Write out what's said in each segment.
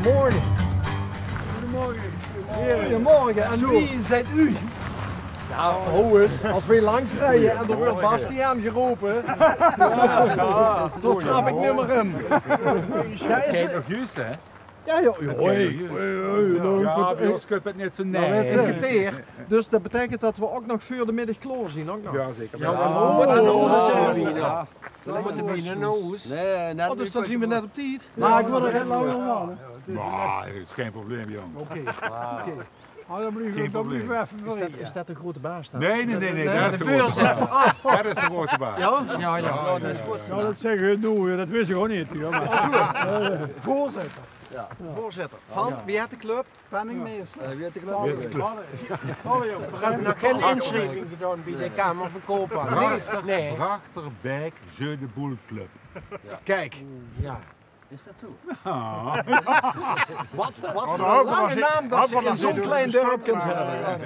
Goedemorgen. Goedemorgen. Goedemorgen. En wie bent u? Ja, ho eens. Als wij langs rijden en er wordt Bastiaan geroepen, dan trap ik niet meer in. Ja, is het... nog juist, hè? Ja, joh. Ja, bij ons kunt het niet zo nee. Dus dat betekent dat we ook nog voor de middag kloor zien, ook nog. Ja, zeker. Ja, we moeten nog we moeten binnen naar huis. Nee, dus dan zien we net op tijd. Maar ik wil er heel lang aan. Maar, dat is geen probleem, jong. Oké. Dan moet ik even Is dat een grote baas dan? Nee, dat is de voorzitter. Dat is de grote baas. Ja? Ja, Nou, dat zeggen we, dat wist ik gewoon niet. Voorzitter. Ja. Voorzitter. Van, wie had de club? Penningmeester. Wie had de club? we hebben nog geen inschrijving gedaan bij de Kamer van Koophandel. Nee. Brachterbeek Jeu de Boel Club. Kijk. Ja. Is dat zo? Wat voor een lange naam dat ze in zo'n klein dorp kunnen zijn. Ja.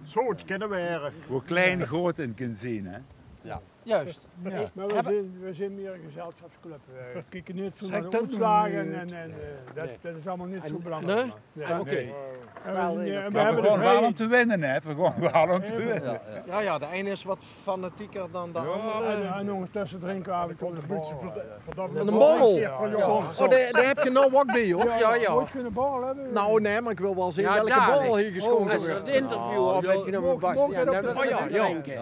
Zo het kunnen we. Hoe klein, groot en kunt zien, hè? Juist. Maar we zijn meer een gezelschapsclub. We kijken niet zo naar de uitslagen en dat is allemaal niet zo belangrijk. Nee? Oké. We hebben gewoon wel om de te winnen, hè? We gewoon wel om te winnen. Ja, de ene is wat fanatieker dan de andere. en ondertussen drinken we af en toe een beetje. Een borrel. Oh, daar heb je nou ook bij, hoor. Ja. Moet je kunnen borrel hebben? Nou, nee, maar ik wil wel zien Ja, welke dadelijk. borrel hier geschonken Als we wordt. het interview opnemen met Bastiaan, dan hebben we het drinken.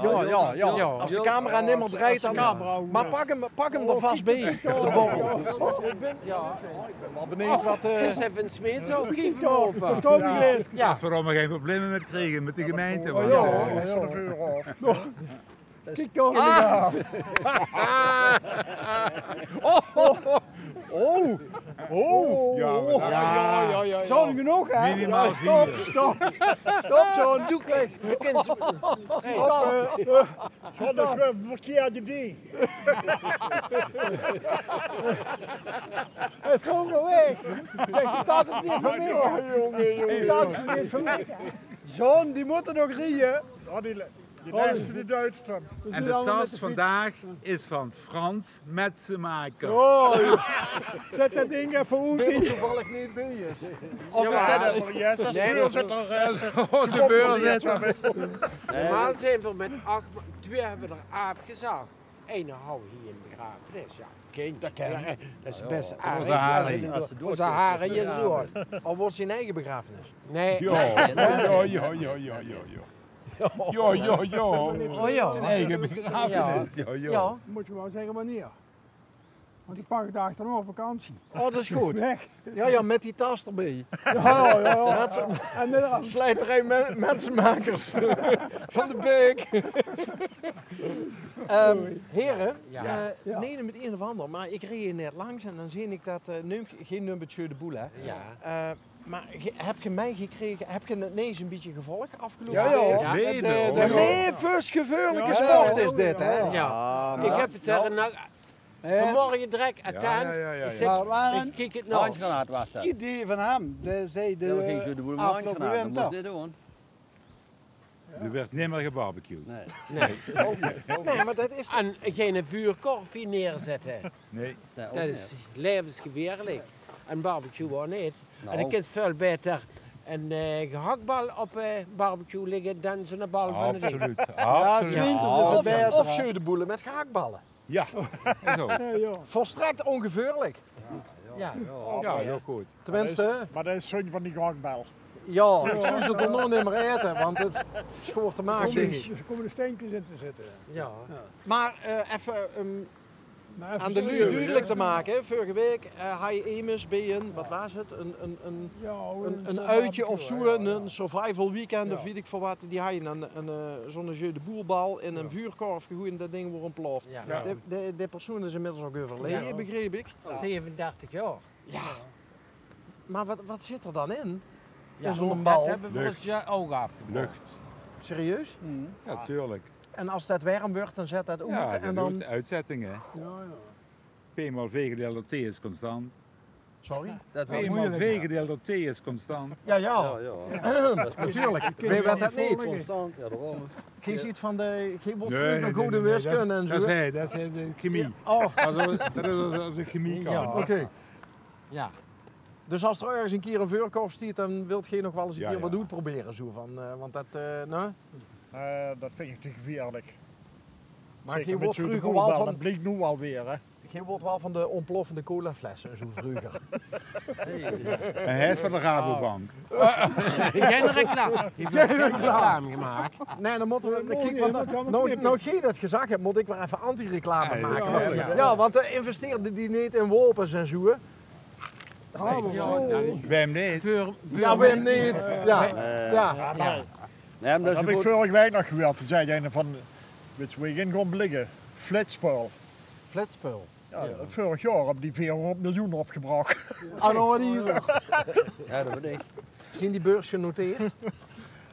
Ja. Als de camera niet meer draait, dan... Maar pak hem er vast bij, de borrel. Ja. Ik ben wel benieuwd wat... Is even een smeet zo, geef hem over. Ja. Dat is waarom we geen problemen met kregen met de gemeente. want- Kijk toch. Ja. Zo'n genoeg, hè? Minimaal Stop, 4. stop zo'n. Doe kijk, de kinderen. Stop, de verkeerde die. Het is gewoon weg. Zeg, dat is niet van mij. Dat is niet van mij. Zoon, die moeten nog rieën. Die laatste de Duitsland. En de tas vandaag is van Frans Metsenmaker. Zet dat ding even Dit uit. toevallig niet bij is. Of is dat Onze voorzitter. normaal zijn we met 8, 2 hebben we er afgezaagd. Eén houden hier in de begrafenis. Ja, kind. Dat is best aardig. Onze haren. Onze haren is door. Al wordt zijn eigen begrafenis. Nee. Jo. Oh ja. Zijn eigen begrafenis. Jo. Ja. Moet je wel zeggen wanneer. Want ik pak het achterna op vakantie. Oh, dat is goed. Weg. Ja, met die tas erbij. Ja. En dan Slijterij mensenmakers van de Beek. Heren, Ja. nee, met een of ander, maar ik reed hier net langs en dan zie ik dat, geen nummertje de boel, hè. Ja. Maar heb je mij gekregen, heb je het ineens een beetje gevolgd afgelopen Ja. week? Leven. De levensgevaarlijke sport is dit, hè? Ja. Ik heb het er vanmorgen direct aan. Ja. Ik kijk het nog. Handgranaat was dat. idee van hem. De zei Ja, we gingen zo de boel met handgranaat, dan moest dit doen. Er werd niet meer gebarbecued. Nee. Nee. maar dat is... En geen vuurkorfje neerzetten. Nee. Dat ook Dat niet. is levensgevaarlijk. En barbecue ook niet. Nou. En dan kunt veel beter een gehaktbal op barbecue liggen dan zo'n bal van de ding. Absoluut. Absoluut. Of scheur de boelen met gehaktballen. Ja. En zo. Volstrekt ongevaarlijk. Ja. Ja, heel goed. Tenminste, Maar dat is zo'n van die gehaktbal. ja, ik zou ze er nog niet meer eten, want het schoort te maken. Dus er komen de steentjes in te zitten. Ja. Maar even Maar even aan de lui serieus, duidelijk hè. te maken, vorige week had je Emus bij wat was het, een uitje of zo, een survival weekend of weet ik veel wat, die had je zo'n jeu de boelbal in een vuurkorf gegooid en dat ding wordt ontploft. Ja. De persoon is inmiddels ook overleden, Ja. begreep ik. 37 jaar. Ja. Maar wat zit er dan in? Ja, In zo'n dat bal? hebben we Lucht. ons je ogen afgebroken. Lucht. Serieus? Ja, tuurlijk. En als dat warm wordt, dan zet dat uit Ja, en dat dan... doet uitzettingen. P maal V gedeeld door T is constant. Sorry? Dat P was maal V gedeeld door T is constant. Ja, ja. natuurlijk. Weet je wat dat niet? Constant, ja, daarom. Geen ziet van de... Geen wordt van goede wiskunde en Dat is zo. hij, dat is de chemie. Oh, Dat is onze chemie. Ja. oké. Ja. Dus als er ergens een keer een vuurkorf stiert, dan wilt je nog wel eens een Ja, keer ja. wat doen proberen. Zo van, want dat, nou. Dat vind ik te gevaarlijk. Maar Zeker je met wordt zo'n vroeger koelbal, wel van, dat blijkt nu alweer, hè. je wordt wel van de ontploffende colaflessen, zo vroeger. En hij is van de Rabobank. Geen reclame. Je hebt geen reclame gemaakt. Nee, dan moeten we, Nee, kijk, nee, want, dat gaan we nou, knippen. nou jij dat gezegd hebt, moet ik weer even anti-reclame Ja, maken. ja, Ja, ja. want de investeerde die niet in wolpens en zo. Hè. Bij hem niet. Ja, we hem niet. Ja. Ja. Nee, maar Dat dat heb is ik goed. vorige week nog gehoord. Toen zei een van, weet je waar je in kon liggen? Flitspeul. Flatspul. Ja, vorig jaar heb die 400 miljoen opgebracht. Anno diesel. Ja, dat ben ik. Zien die beurs genoteerd?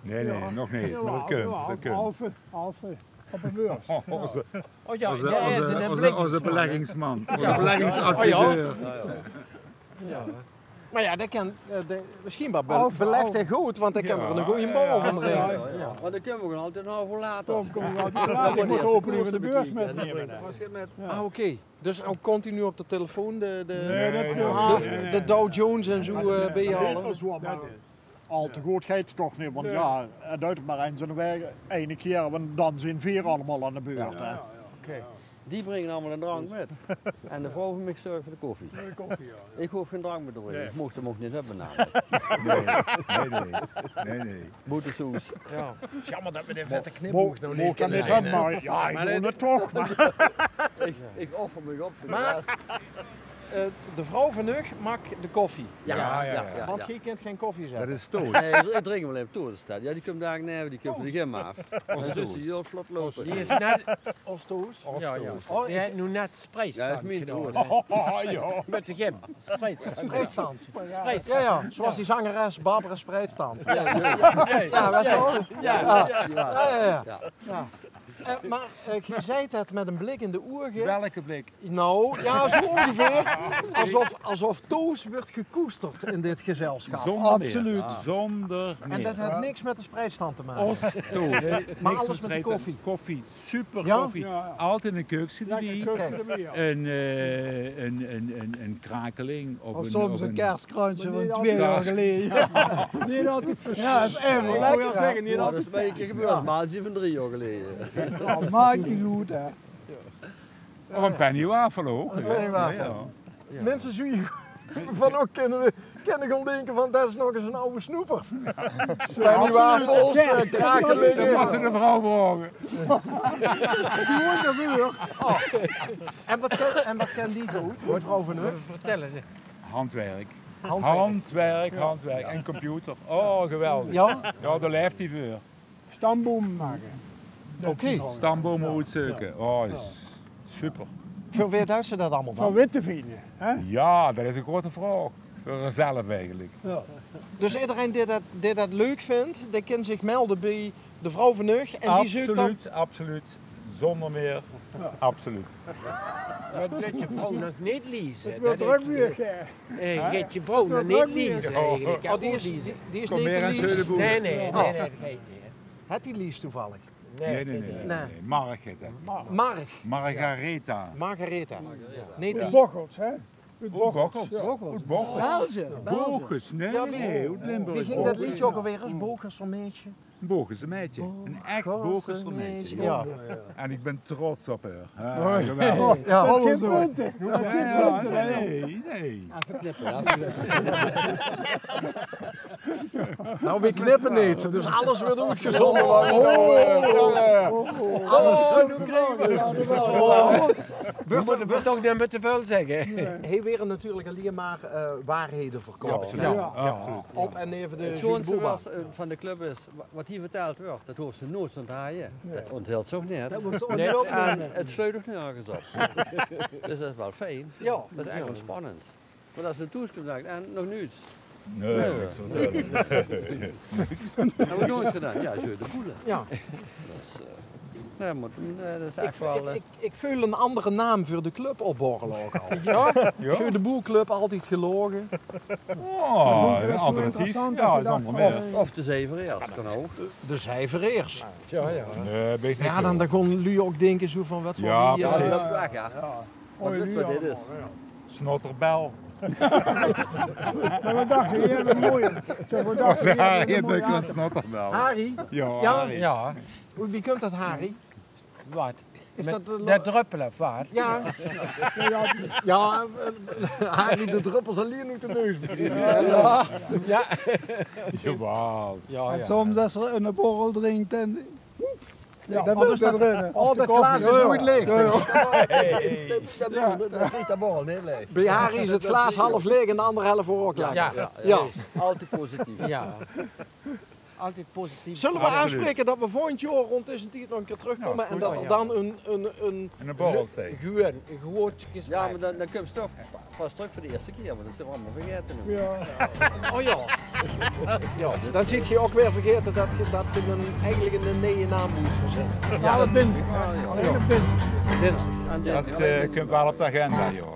Nee, nog niet. Maar dat kan. Dat kan. Halve op een beurs. Onze, Oh ja, onze, ja, onze, is een onze, blik. onze beleggingsman. Onze Ja. beleggingsadviseur. Ja. Maar ja, dat kan, misschien wel Half, belegd en half. goed, want ik kan Ja, er een goede bal van drinken. Ja. Maar dat kunnen we gewoon altijd een half uur later. Kom we uit laat. Ik moet de opening van de beurs metnemen. Ah, oké. Dus ook continu op de telefoon Nee, de Dow Jones en zo bijhalen. Dat is wel maar al te goed gaat het toch niet. Want ja, het duidt maar eens in de weg. Ene keer, want dan zijn 4 allemaal aan de beurt. Hè. Oké. Die brengen allemaal een drank met. En de vrouw van mij zorgt voor de koffie. Ik hoef geen drank meer te brengen. Ik mocht hem ook niet hebben namelijk. Nee. Boetesoes. Ja. Jammer dat we de vette Mocht knipoog nou niet dat kunnen niet zijn, hebben, hè. maar ja, ik doe het toch. Maar. Ik offer me op voor de Maar- rest. De vrouw van Hug maakt de koffie. Ja. Want je kent geen koffie Dat zetten. is stoot. Nee, ik drink hem alleen op toerenstad. Ja, die komt daar neven, die komt er geen af. En dus die heel vlot lopen. Die is net... Ostoos. Ja, ja. Oh, Die heeft nu net spreekstand Ja, dat is mijn gedaan. Ja. Met de gym. Spreekstand. Spreidstand. Spreekstand. Ja, ja. Zoals die zangeres Barbara Spreidstand. Ja, Ja, dat is zo. ja. Die was. Ja. Ja. Ja. Maar je zei het met een blik in de ogen. Welke blik? Nou, ja, zo ongeveer. Alsof Toos wordt gekoesterd in dit gezelschap. Zonder Absoluut. meer. Zonder meer. En dat heeft niks met de spreidstand te maken. Ostoot. Maar alles met de koffie. Koffie, super Ja? koffie. Ja. Altijd in de keukenserie. Een krakeling of Of een... soms een kerstkrantje Maar van niet 2 jaar altijd- geleden. Niet altijd Ja, dat is even Ik wou lekker. zeggen, niet Ja, dat is altijd een beetje gebeurd, maar dat is van 3 jaar geleden. Dat maakt niet goed, hè. Of een pennywafel ook. Een pennywafel. Mensen zie je van ook kunnen gewoon denken van dat is nog eens een oude snoeper. Pennywafels, Dat krakelingen. was in de vrouwenwagen. En wat kan die goed, mevrouw van Hug? Vertel het. Handwerk. Handwerk. Handwerk en computer. Oh, geweldig. Ja? Ja, daar leeft hij voor. stamboom maken. Oké. Stambomen uitzoeken. Oh, dat is super. Voor wie duidt ze dat allemaal Van van? Witteveen. Hè? Ja, dat is een grote vraag. Voor zelf eigenlijk. Dus iedereen die dat leuk vindt, die kan zich melden bij de vrouw van Hug. En die zoekt dan... Absoluut. Zonder meer. Absoluut. Maar dat je vrouw nog niet lezen. Het wordt druk weer. Gaat je vrouw nog niet lezen eigenlijk. Ja, Oh, die is goed lezen. niet Kom te meer aan lezen. Zeudenboer. Nee, dat gaat niet. Het die leest toevallig. Nee. Marg heet het. Marg. Margaretha. Margaretha. Nee, die... Bochels, hè? Uit Bochels. Bochels. Uit Bochels. België. Bogus. Nee, Ja, nee. Uit Limburg. Wie ging dat liedje ook alweer eens? Bogus een meisje. Bogus een meisje. Een echt Bogus een meisje. Ja. En ik ben trots op haar. Ja, geweldig. Oh, ja. Dat zijn punten. Dat zijn Ja, punten. nee. Even knippen. Nou, we knippen niet, dus alles wordt uitgezonden. Alles. We moeten toch niet te veel zeggen. Hij weer natuurlijk alleen maar waarheden verkopen. Absoluut. Op en neer de Het schoonste was van de club is, wat hier verteld wordt, dat hoeft ze nooit te onthaaien. Dat onthult ze ook niet. Dat moet ze ook Nee. niet En opnemen. het sluit ook nergens op. Dus dat is wel fijn. Ja. Dat is echt wel spannend. Maar dat is een toespraak en nog niets. Nee, niks van dat. Hebben we nooit gedaan. Ja, zo de boelen. Ja. Nee, maar dat is echt wel... Ik voel een andere naam voor de club opborrelen ook al. Ja? Zo de boelclub, altijd gelogen. Oh, een alternatief. Ja, zonder meer. Of de zevereers, kan ook. De cijfereers. Ja. Nee, weet ik Ja, niet. dan kon Lu ook denken zo van wat Ja, voor Ja, precies. dat is weg, ja. Wat dit wat dit is. Snotterbel. Maar we dachten, je hebt een mooie. Zeg, we dachten, je hebt een mooie een snotter wel. Harry? Ja, Ja? Harry. Ja, Wie komt dat, Harry? wat? Is Met dat de dat druppelen of wat? Ja. Ja, Harry de druppels alleen uit de neus. Ja. Jawel. Ja, En ja. soms als er een borrel drinkt en... Ja, dat Oh, dus wil dat, oh, dat glaas is nooit leeg. Dat is de borrel niet leeg. Bij Harry is het glaas half leeg en de andere helft voor ook leeg. Ja. Ja. Altijd positief. Ja. Altijd positief. Zullen we Absoluut. aanspreken dat we volgend jaar rond deze tijd nog een keer terugkomen Ja, is en goed. dat er dan een En een borrel steek. Gewoon, gewoon gesprek. Ja, maar dan komt het toch pas terug voor de eerste keer, want dat is er allemaal vergeten nu. Ja. oh ja. Ja, dan zit je ook weer vergeten dat je eigenlijk een nee naam moet verzinnen. Ja, dat bent. Alleen dat bent. Dinsdag. En Dat dan- komt wel op de agenda, joh.